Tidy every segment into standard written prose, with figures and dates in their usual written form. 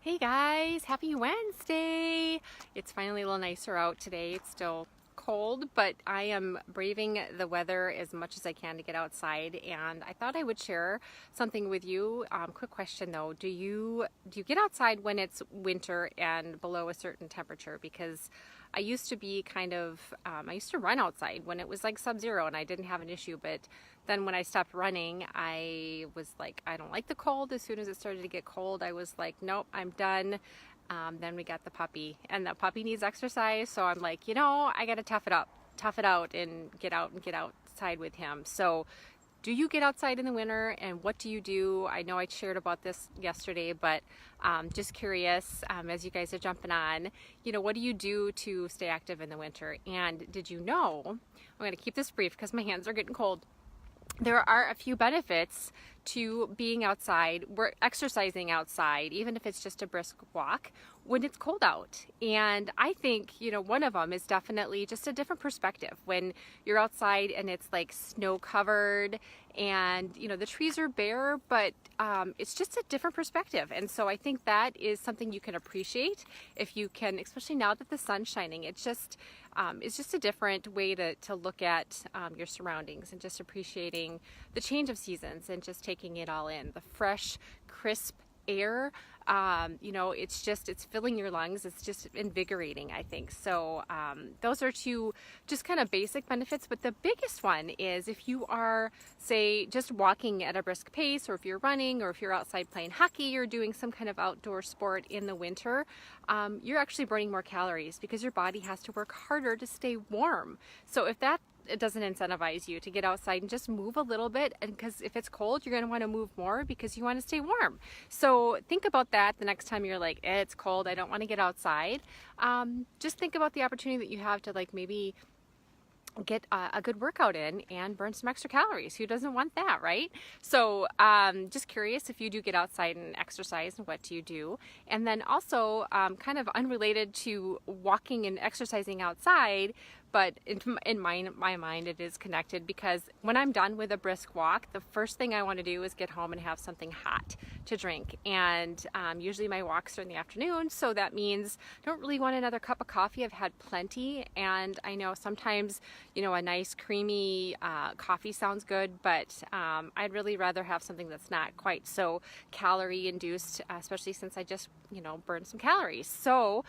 Hey guys, happy Wednesday! It's finally a little nicer out today. It's still cold, but I am braving the weather as much as I can to get outside, and I thought I would share something with you. Quick question though, do you get outside when it's winter and below a certain temperature? Because I used to be I used to run outside when it was like sub-zero and I didn't have an issue, but then when I stopped running, I was like, I don't like the cold. As soon as it started to get cold, I was like, nope, I'm done. Then we got the puppy, and the puppy needs exercise, so I'm like, I gotta tough it out, and get outside with him. So do you get outside in the winter, and what do you do? I know I shared about this yesterday, but just curious, as you guys are jumping on, what do you do to stay active in the winter? And did you know, I'm going to keep this brief because my hands are getting cold. There are a few benefits to being outside. We're exercising outside, even if it's just a brisk walk, when it's cold out. And I think, one of them is definitely just a different perspective. When you're outside and it's like snow covered and, the trees are bare, but it's just a different perspective. And so I think that is something you can appreciate if you can, especially now that the sun's shining. It's just a different way to look at your surroundings and just appreciating the change of seasons and just taking it all in. The fresh, crisp air, it's filling your lungs. It's just invigorating, I think. So those are two just kind of basic benefits. But the biggest one is if you are, say, just walking at a brisk pace, or if you're running, or if you're outside playing hockey or doing some kind of outdoor sport in the winter, you're actually burning more calories because your body has to work harder to stay warm. So if that it doesn't incentivize you to get outside and just move a little bit, and because if it's cold, you're going to want to move more because you want to stay warm. So think about that the next time you're like, it's cold, I don't want to get outside. Just think about the opportunity that you have to maybe get a good workout in and burn some extra calories. Who doesn't want that, right? So just curious, if you do get outside and exercise, what do you do? And then also kind of unrelated to walking and exercising outside, but in my mind it is connected, because when I'm done with a brisk walk, the first thing I want to do is get home and have something hot to drink. And usually my walks are in the afternoon, so that means I don't really want another cup of coffee. I've had plenty, and I know sometimes a nice creamy coffee sounds good, but I'd really rather have something that's not quite so calorie induced, especially since I just burned some calories. So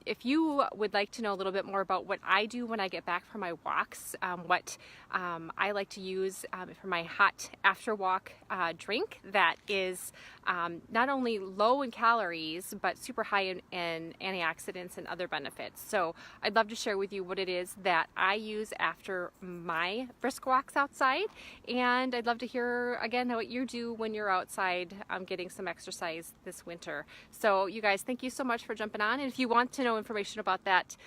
if you would like to know a little bit more about what I do when I get back from my walks, what I like to use for my hot after walk drink that is not only low in calories but super high in antioxidants and other benefits. So I'd love to share with you what it is that I use after my brisk walks outside, and I'd love to hear again what you do when you're outside getting some exercise this winter. So you guys, thank you so much for jumping on, and if you want to know information about that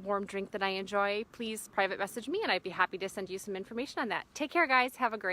warm drink that I enjoy, please private message me and I'd be happy to send you some information on that. Take care guys, have a great